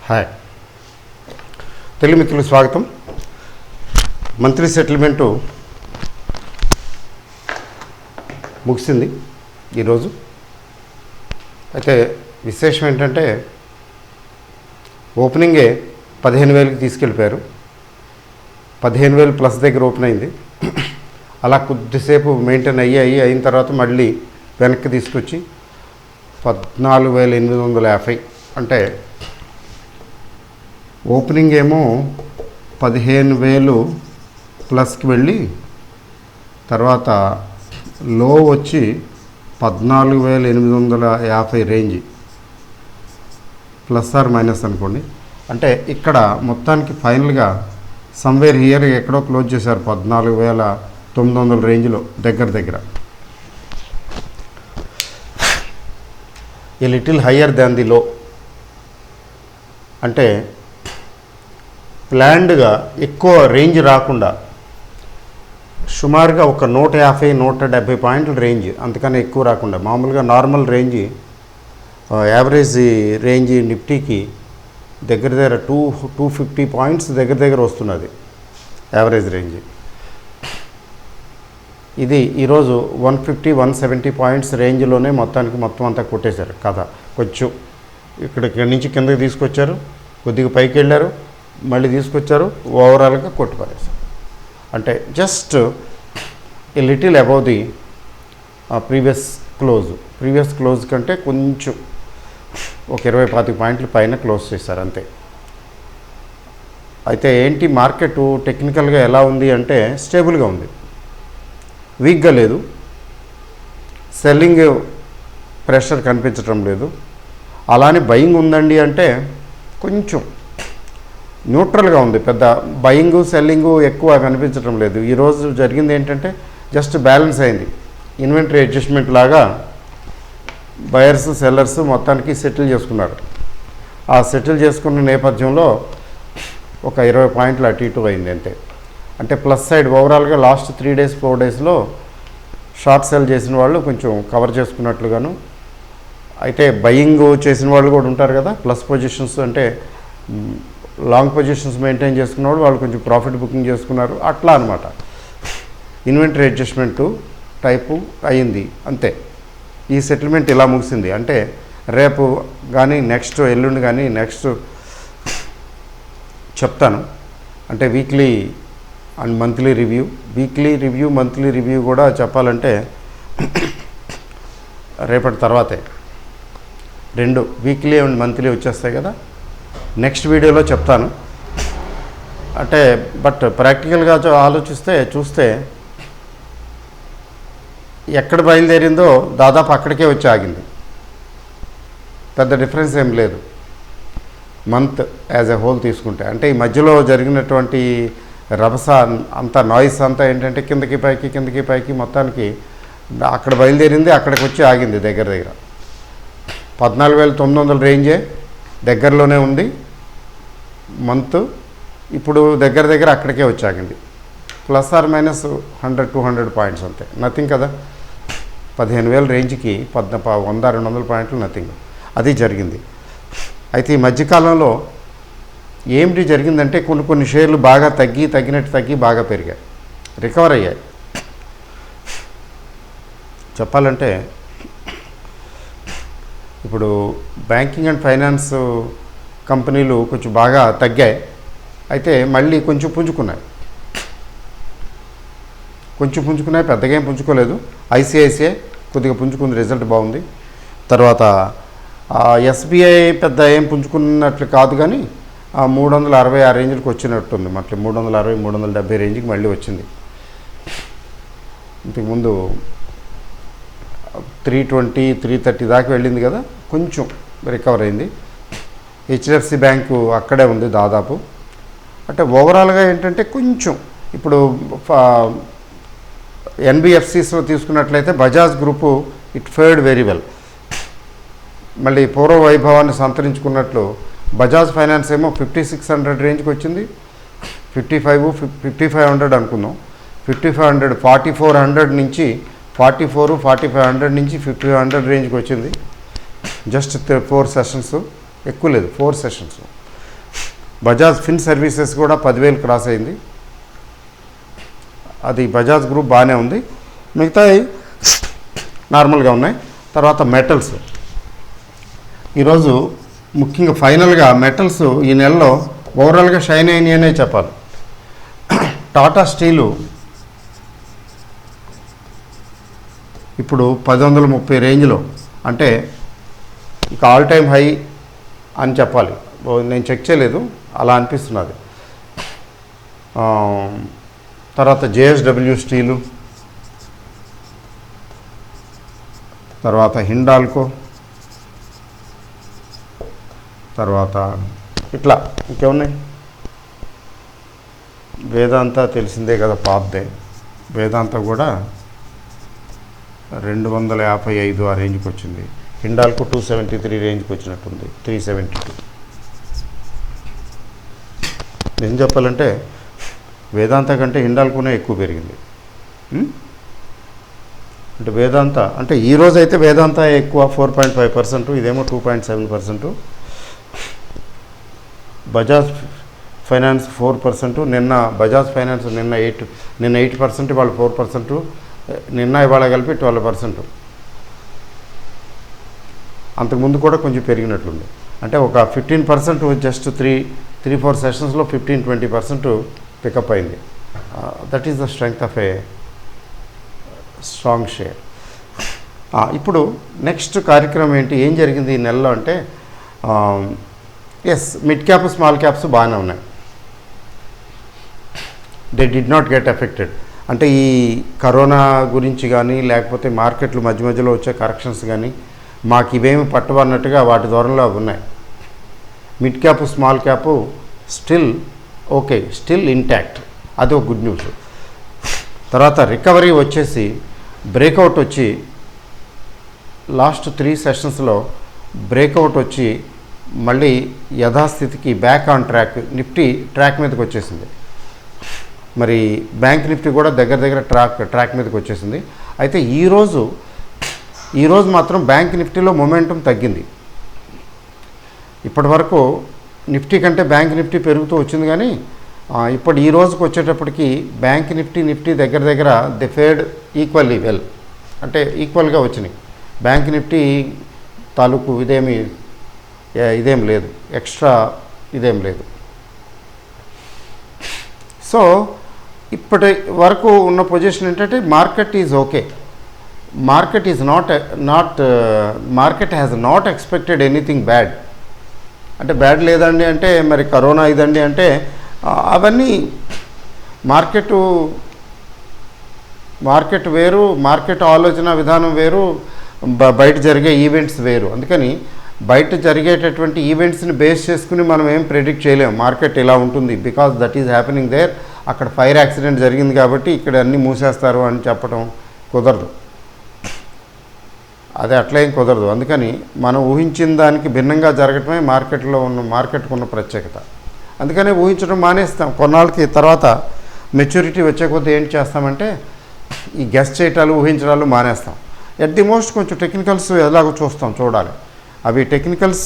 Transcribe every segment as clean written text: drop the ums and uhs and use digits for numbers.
Hi Telugu మిత్రులకు స్వాగతం. Monthly settlement ముగిసింది ఈరోజు. అయితే విశేషం ఏంటంటే ఓపెనింగే 15,000కి తీసుకెళ్ళిపోయారు. 15,000 ప్లస్ దగ్గర ఓపెన్ అయింది. అలా కొద్దిసేపు మెయింటైన్ అయిన తర్వాత మళ్ళీ వెనక్కి తీసుకొచ్చి 14,850 అంటే ఓపెనింగ్ ఏమో 15,000 ప్లస్కి వెళ్ళి తర్వాత లో వచ్చి 14,850 రేంజ్ ప్లస్ ఆర్ మైనస్ అనుకోండి. అంటే ఇక్కడ మొత్తానికి ఫైనల్గా సమ్వేర్ హియర్ ఎక్కడో క్లోజ్ చేశారు 14,900 రేంజ్లో దగ్గర a little higher than the లో. అంటే ప్లాన్డ్గా ఎక్కువ రేంజ్ రాకుండా సుమారుగా ఒక 150-170 పాయింట్ల రేంజ్, అంతకన్నా ఎక్కువ రాకుండా మామూలుగా నార్మల్ రేంజ్ యావరేజ్ రేంజ్ నిఫ్టీకి దగ్గర 250 పాయింట్స్ దగ్గర వస్తున్నది యావరేజ్ రేంజ్. ఇది ఈరోజు 150-170 పాయింట్స్ రేంజ్లోనే మొత్తం అంతా కొట్టేశారు కథ. కొంచెం ఇక్కడి నుంచి కిందకి తీసుకొచ్చారు, కొద్దిగా పైకి వెళ్ళారు, మళ్ళీ తీసుకొచ్చారు, ఓవరాల్గా కొట్టుపారేశారు. అంటే just a little above the previous close కంటే కొంచెం ఒక 20-25 పాయింట్లు పైన క్లోజ్ చేశారు అంతే. అయితే ఏంటి మార్కెట్ టెక్నికల్గా ఎలా ఉంది అంటే స్టేబుల్గా ఉంది, వీక్గా లేదు, సెల్లింగ్ ప్రెషర్ కనిపించడం లేదు. అలానే బయింగ్ ఉందండి అంటే కొంచెం న్యూట్రల్గా ఉంది, పెద్ద బయింగు సెల్లింగు ఎక్కువ కనిపించడం లేదు. ఈరోజు జరిగింది ఏంటంటే జస్ట్ బ్యాలెన్స్ అయింది, ఇన్వెంటరీ అడ్జస్ట్మెంట్ లాగా బయర్స్ సెల్లర్స్ మొత్తానికి సెటిల్ చేసుకున్నారు. ఆ సెటిల్ చేసుకున్న నేపథ్యంలో ఒక 20 పాయింట్లు అటు ఇటు అయింది అంతే. అంటే ప్లస్ సైడ్ ఓవరాల్గా లాస్ట్ 3-4 డేస్లో షార్ట్ సెల్ చేసిన వాళ్ళు కొంచెం కవర్ చేసుకున్నట్లుగాను. అయితే బయింగ్ చేసిన వాళ్ళు కూడా ఉంటారు కదా, ప్లస్ పొజిషన్స్ అంటే లాంగ్ పొజిషన్స్ మెయింటైన్ చేసుకున్నవాడు వాళ్ళు కొంచెం ప్రాఫిట్ బుకింగ్ చేసుకున్నారు. అట్లా అనమాట ఇన్వెంటరీ అడ్జస్ట్మెంటు టైపు అయ్యింది అంతే. ఈ సెటిల్మెంట్ ఇలా ముగిసింది. అంటే రేపు కానీ నెక్స్ట్ ఎల్లుండి కానీ నెక్స్ట్ చెప్తాను. అంటే weekly and monthly review monthly review కూడా చెప్పాలంటే రేపటి తర్వాతే 2 వీక్లీ అండ్ మంత్లీ వచ్చేస్తాయి కదా, నెక్స్ట్ వీడియోలో చెప్తాను. అంటే బట్ ప్రాక్టికల్గా చూస్తే ఎక్కడ బయలుదేరిందో దాదాపు అక్కడికే వచ్చి ఆగింది. పెద్ద డిఫరెన్స్ ఏం లేదు మంత్ యాజ్ ఎ హోల్ తీసుకుంటే. అంటే ఈ మధ్యలో జరిగినటువంటి రభస అంతా నాయిస్ అంతా ఏంటంటే కిందకి పైకి మొత్తానికి అక్కడ బయలుదేరింది, అక్కడికి వచ్చి ఆగింది దగ్గర 14,900 రేంజే దగ్గరలోనే ఉంది మంత్. ఇప్పుడు దగ్గర అక్కడికే వచ్చాగింది, ప్లస్ ఆర్ మైనస్ 100-200 పాయింట్స్ అంతే, నథింగ్ కదా. 15,000 రేంజ్కి 100-200 పాయింట్లు నథింగ్, అది జరిగింది. అయితే ఈ మధ్యకాలంలో ఏమిటి జరిగిందంటే కొన్ని షేర్లు బాగా తగ్గి బాగా పెరిగాయి, రికవర్ అయ్యాయి. చెప్పాలంటే ఇప్పుడు బ్యాంకింగ్ అండ్ ఫైనాన్స్ కంపెనీలు కొంచెం బాగా తగ్గాయి. అయితే మళ్ళీ కొంచెం పుంజుకున్నాయి, పెద్దగా ఏం పుంజుకోలేదు. ఐసిఐసిఐ కొద్దిగా పుంజుకుంది, రిజల్ట్ బాగుంది. తర్వాత ఎస్బీఐ పెద్ద ఏం పుంజుకున్నట్లు కాదు కానీ 360 ఆ రేంజ్కి వచ్చినట్టుంది. మళ్ళీ 360-370 రేంజ్కి మళ్ళీ వచ్చింది. ఇంతకుముందు 320-330 దాకా వెళ్ళింది కదా, కొంచెం రికవర్ అయింది. హెచ్డిఎఫ్సి బ్యాంకు అక్కడే ఉంది దాదాపు. అంటే ఓవరాల్గా ఏంటంటే కొంచెం ఇప్పుడు ఎన్బిఎఫ్సిస్లో తీసుకున్నట్లయితే Bajaj group it ఫేర్డ్ very well, మళ్ళీ పూర్వ వైభవాన్ని సంతరించుకున్నట్లు. బజాజ్ ఫైనాన్స్ ఏమో 5,600 రేంజ్కి వచ్చింది, 5,500 అనుకుందాం, 5,500 4,400 నుంచి 44-4500 నుంచి 5,500 రేంజ్కి వచ్చింది. జస్ట్ 4 సెషన్స్, ఎక్కువ లేదు, 4 సెషన్స్. బజాజ్ ఫిన్ సర్వీసెస్ కూడా 10,000 క్రాస్ అయింది. అది బజాజ్ గ్రూప్ బాగానే ఉంది. మిగతాయి నార్మల్గా ఉన్నాయి. తర్వాత మెటల్స్ ఈరోజు ముఖ్యంగా ఫైనల్గా మెటల్స్ ఈ నెలలో ఓవరాల్గా షైన్ అయినాయనే చెప్పాలి. టాటా స్టీలు ఇప్పుడు 1030 రేంజ్లో, అంటే ఇక ఆల్ టైమ్ హై అని చెప్పాలి. నేను చెక్ చేయలేదు, అలా అనిపిస్తున్నది. తర్వాత జేఎస్డబ్ల్యూ స్టీలు, తర్వాత హిండాల్కో, తర్వాత ఇట్లా ఇంకేమున్నాయి. వేదాంత తెలిసిందే కదా, పాతదే. వేదాంత కూడా 255 ఆ రేంజ్కి వచ్చింది. హిండాల్కో 273 రేంజ్కి వచ్చినట్టుంది, 372. నిజం చెప్పాలంటే వేదాంత కంటే హిండాల్కోనే ఎక్కువ పెరిగింది. అంటే వేదాంత అంటే ఈరోజు అయితే వేదాంత ఎక్కువ 4.5%, ఇదేమో 2.7%. బజాజ్ ఫైనాన్స్ 4%. నిన్న బజాజ్ ఫైనాన్స్ నిన్న 8%, వాళ్ళు 4%. నిన్న ఇవాళ కలిపి 12%. అంతకుముందు కూడా కొంచెం పెరిగినట్లుంది. అంటే ఒక 15% జస్ట్ 3-4 సెషన్స్లో 15-20% పికప్ అయింది. That is the strength of a strong share. ఇప్పుడు నెక్స్ట్ కార్యక్రమం ఏంటి, ఏం జరిగింది ఈ నెలలో అంటే, yes, mid cap small caps బాగానే ఉన్నాయి. They did not get affected. అంటే ఈ కరోనా గురించి కానీ లేకపోతే మార్కెట్లు మధ్య మధ్యలో వచ్చే కరెక్షన్స్ కానీ మాకు ఇవేమి పట్టవన్నట్టుగా వాటి ధోరణిలో అవి ఉన్నాయి. Mid cap small cap still okay, still intact. అది ఒక గుడ్ న్యూస్. తర్వాత రికవరీ వచ్చేసి బ్రేక్అవుట్ వచ్చి లాస్ట్ 3 సెషన్స్లో బ్రేక్అవుట్ వచ్చి మళ్ళీ యథాస్థితికి back on track. Nifty track మీదకి వచ్చేసింది. మరి బ్యాంక్ నిఫ్టీ కూడా దగ్గర ట్రాక్ మీదకి వచ్చేసింది. అయితే ఈరోజు మాత్రం బ్యాంక్ నిఫ్టీలో మొమెంటం తగ్గింది. ఇప్పటి వరకు నిఫ్టీ కంటే బ్యాంక్ నిఫ్టీ పెరుగుతూ వచ్చింది, కానీ ఇప్పుడు ఈ రోజుకి వచ్చేటప్పటికి బ్యాంక్ నిఫ్టీ దగ్గర ది ఫేడ్ ఈక్వల్లీ వెల్, అంటే ఈక్వల్గా వచ్చినాయి. బ్యాంక్ నిఫ్టీ తాలూకు ఇదేం లేదు, ఎక్స్ట్రా ఇదేం లేదు. సో ఇప్పటి వరకు ఉన్న పొజిషన్ ఏంటంటే market is okay. Market is market has not expected anything bad. అంటే బ్యాడ్ లేదండి అంటే మరి కరోనా ఇదండి అంటే అవన్నీ మార్కెట్ వేరు, మార్కెట్ ఆలోచన విధానం వేరు, బయట జరిగే ఈవెంట్స్ వేరు. అందుకని బయట జరిగేటటువంటి ఈవెంట్స్ని బేస్ చేసుకుని మనం ఏం ప్రెడిక్ట్ చేయలేము మార్కెట్ ఇలా ఉంటుంది, because that is happening there. అక్కడ ఫైర్ యాక్సిడెంట్ జరిగింది కాబట్టి ఇక్కడ అన్నీ మూసేస్తారు అని చెప్పడం కుదరదు. అదే అట్లా ఏం కుదరదు. అందుకని మనం ఊహించిన దానికి భిన్నంగా జరగటమే మార్కెట్కు ఉన్న ప్రత్యేకత. అందుకనే ఊహించడం మానేస్తాం. కొన్నాళ్ళకి తర్వాత మెచ్యూరిటీ వచ్చే కొద్దీ ఏంటి చేస్తామంటే ఈ గెస్ చేయటాలు ఊహించడాలు మానేస్తాం. ఎట్ ది మోస్ట్ కొంచెం టెక్నికల్స్ ఎలాగో చూడాలి. అవి technicals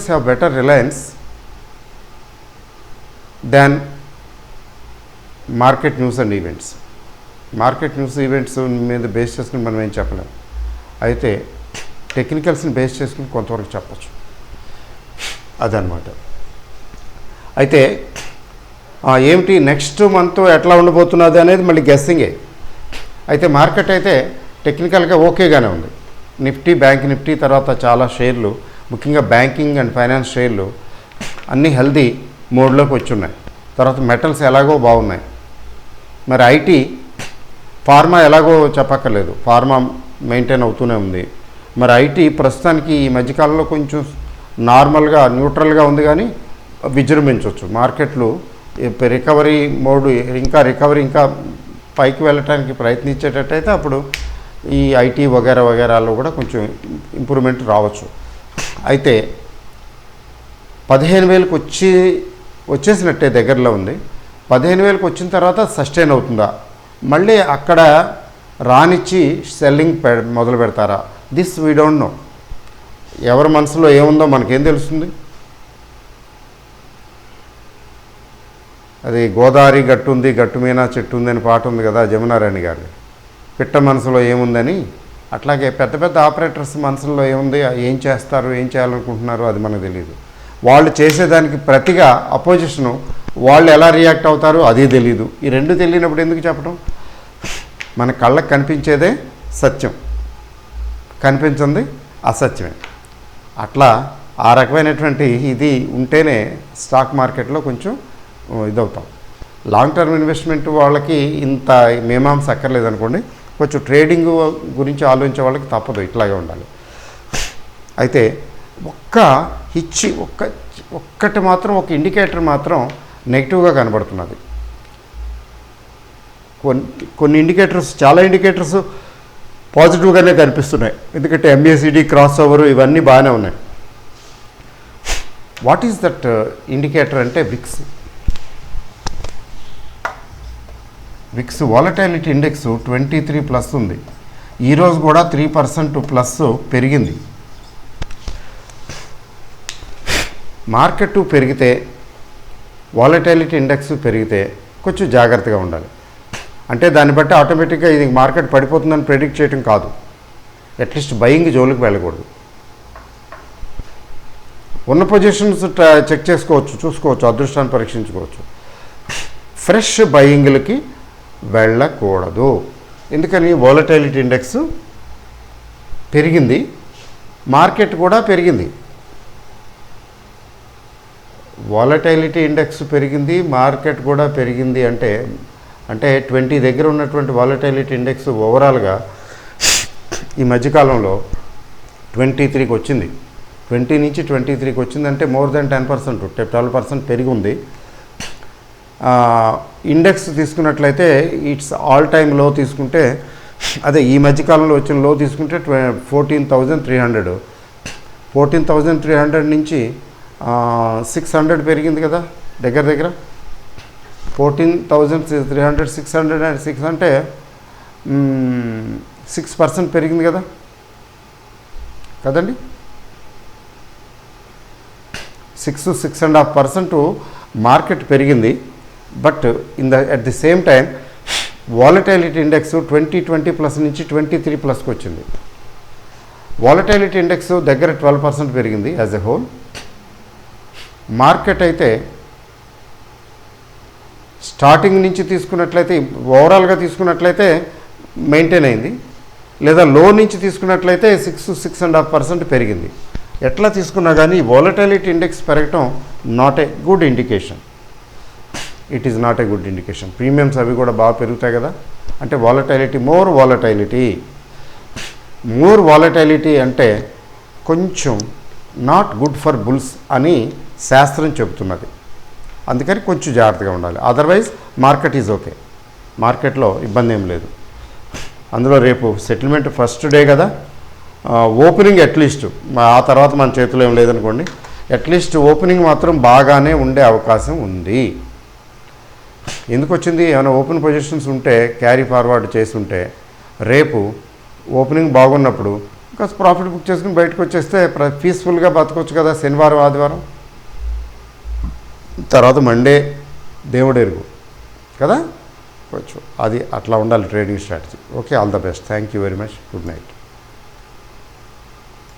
have better Reliance than market news and events. Market news events మీద బేస్ చేసుకుని మనం ఏం చెప్పలేము. అయితే టెక్నికల్స్ని బేస్ చేసుకుని కొంతవరకు చెప్పచ్చు. అదనమాట. అయితే ఏమిటి నెక్స్ట్ మంత్ ఎట్లా ఉండబోతున్నది అనేది మళ్ళీ గెస్సింగే. అయితే మార్కెట్ అయితే టెక్నికల్గా ఓకేగానే ఉంది. నిఫ్టీ, బ్యాంక్ నిఫ్టీ, తర్వాత చాలా షేర్లు, ముఖ్యంగా బ్యాంకింగ్ అండ్ ఫైనాన్స్ షేర్లు అన్నీ హెల్దీ మోడ్లోకి వచ్చున్నాయి. తర్వాత మెటల్స్ ఎలాగో బాగున్నాయి. మరి ఐటీ, ఫార్మా ఎలాగో చెప్పక్కర్లేదు, ఫార్మా మెయింటైన్ అవుతూనే ఉంది. మరి ఐటీ ప్రస్తుతానికి ఈ మధ్యకాలంలో కొంచెం నార్మల్గా న్యూట్రల్గా ఉంది, కానీ విజృంభించవచ్చు. మార్కెట్లు రికవరీ మోడ్ ఇంకా పైకి వెళ్ళటానికి ప్రయత్నించేటట్టయితే అప్పుడు ఈ ఐటీ వగేరాలో కూడా కొంచెం ఇంప్రూవ్మెంట్ రావచ్చు. అయితే 15,000కి వచ్చేసినట్టే దగ్గరలో ఉంది. 15,000కి వచ్చిన తర్వాత సస్టైన్ అవుతుందా, మళ్ళీ అక్కడ రానిచ్చి సెల్లింగ్ మొదలు పెడతారా? This we don't know. ఎవరి మనసులో ఏముందో మనకేం తెలుస్తుంది? అది గోదావరి గట్టు ఉంది, గట్టు మీద చెట్టు ఉంది అని పాట ఉంది కదా జమునారాణి గారి. పిట్ట మనసులో ఏముందని, అట్లాగే పెద్ద పెద్ద ఆపరేటర్స్ మనసులో ఏముంది, ఏం చేస్తారు, ఏం చేయాలనుకుంటున్నారు అది మనకు తెలియదు. వాళ్ళు చేసేదానికి ప్రతిగా అపోజిషను వాళ్ళు ఎలా రియాక్ట్ అవుతారో అది తెలియదు. ఈ రెండు తెలియనప్పుడు ఎందుకు చెప్పడం? మన కళ్ళకు కనిపించేదే సత్యం, కనిపించింది అసత్యమే. అట్లా ఆ రకమైనటువంటి ఇది ఉంటేనే స్టాక్ మార్కెట్లో కొంచెం ఇదవుతాం. లాంగ్ టర్మ్ ఇన్వెస్ట్మెంట్ వాళ్ళకి ఇంత మీమాంస అక్కర్లేదు అనుకోండి. కొంచెం ట్రేడింగ్ గురించి ఆలోచించే వాళ్ళకి తప్పదు, ఇట్లాగే ఉండాలి. అయితే ఒక్కటి మాత్రం, ఒక ఇండికేటర్ మాత్రం నెగిటివ్గా కనబడుతున్నది. కొన్ని ఇండికేటర్స్, చాలా ఇండికేటర్స్ పాజిటివ్గానే కనిపిస్తున్నాయి. ఎందుకంటే MACD క్రాస్ ఓవర్ ఇవన్నీ బాగానే ఉన్నాయి. వాట్ ఈస్ దట్ ఇండికేటర్ అంటే విక్స్ వాలటాలిటీ ఇండెక్స్ 23+ ఉంది. ఈరోజు కూడా 3% ప్లస్ పెరిగింది. మార్కెట్ పెరిగితే, వాలటాలిటీ ఇండెక్స్ పెరిగితే కొంచెం జాగ్రత్తగా ఉండాలి. అంటే దాన్ని బట్టి ఆటోమేటిక్గా ఇది మార్కెట్ పడిపోతుందని ప్రెడిక్ట్ చేయడం కాదు. అట్లీస్ట్ బయింగ్ జోలికి వెళ్ళకూడదు. ఉన్న పొజిషన్స్ చెక్ చేసుకోవచ్చు, చూసుకోవచ్చు, అదృష్టాన్ని పరీక్షించుకోవచ్చు. ఫ్రెష్ బయింగ్లకి వెళ్ళకూడదు. ఎందుకని? వాలటాలిటీ ఇండెక్స్ పెరిగింది, మార్కెట్ కూడా పెరిగింది. వాలటాలిటీ ఇండెక్స్ పెరిగింది, మార్కెట్ కూడా పెరిగింది అంటే 20 దగ్గర ఉన్నటువంటి వాలటాలిటీ ఇండెక్స్ ఓవరాల్గా ఈ మధ్యకాలంలో 23కి వచ్చింది. 20 నుంచి 23కి వచ్చిందంటే మోర్ దెన్ 10%, 12% పెరిగి ఉంది. ఇండెక్స్ తీసుకున్నట్లయితే ఇట్స్ ఆల్ టైమ్ లో తీసుకుంటే, అదే ఈ మధ్యకాలంలో వచ్చిన లో తీసుకుంటే 14,300. 14,300 నుంచి 600 పెరిగింది కదా, దగ్గర 14,300 606 అంటే 6% పెరిగింది కదండి. 6.5% మార్కెట్ పెరిగింది. But at the same time volatility index 20+ నుంచి 23+కి వచ్చింది. వాలటాలిటీ ఇండెక్స్ దగ్గర 12% పెరిగింది యాజ్ ఎ హోల్. మార్కెట్ అయితే స్టార్టింగ్ నుంచి తీసుకున్నట్లయితే, ఓవరాల్గా తీసుకున్నట్లయితే మెయింటైన్ అయింది, లేదా లో నుంచి తీసుకున్నట్లయితే 6.5% పెరిగింది. ఎట్లా తీసుకున్నా కానీ వాలటాలిటీ ఇండెక్స్ పెరగటం not a good indication. It is not a good indication. Premiums అవి కూడా బాగా పెరుగుతాయి కదా. అంటే మోర్ వాలటాలిటీ అంటే కొంచెం నాట్ గుడ్ ఫర్ బుల్స్ అని శాస్త్రం చెబుతున్నది. అందుకని కొంచెం జాగ్రత్తగా ఉండాలి. అదర్వైజ్ మార్కెట్ ఈజ్ ఓకే, మార్కెట్లో ఇబ్బంది ఏం లేదు. అందులో రేపు సెటిల్మెంట్ ఫస్ట్ డే కదా, ఓపెనింగ్ అట్లీస్ట్, ఆ తర్వాత మన చేతిలో ఏం లేదనుకోండి, అట్లీస్ట్ ఓపెనింగ్ మాత్రం బాగానే ఉండే అవకాశం ఉంది. ఎందుకు వచ్చింది? ఏమైనా ఓపెన్ పొజిషన్స్ ఉంటే క్యారీ ఫార్వర్డ్ చేసి ఉంటే రేపు ఓపెనింగ్ బాగున్నప్పుడు ఇంకా ప్రాఫిట్ బుక్ చేసుకుని బయటకు వచ్చేస్తే పీస్ఫుల్గా బతకొచ్చు కదా. శనివారం ఆదివారం తర్వాత మండే దేవుడు ఎరుగు కదా, కొంచెం అది అట్లా ఉండాలి trading strategy. Okay, all the best. Thank you very much. Good night.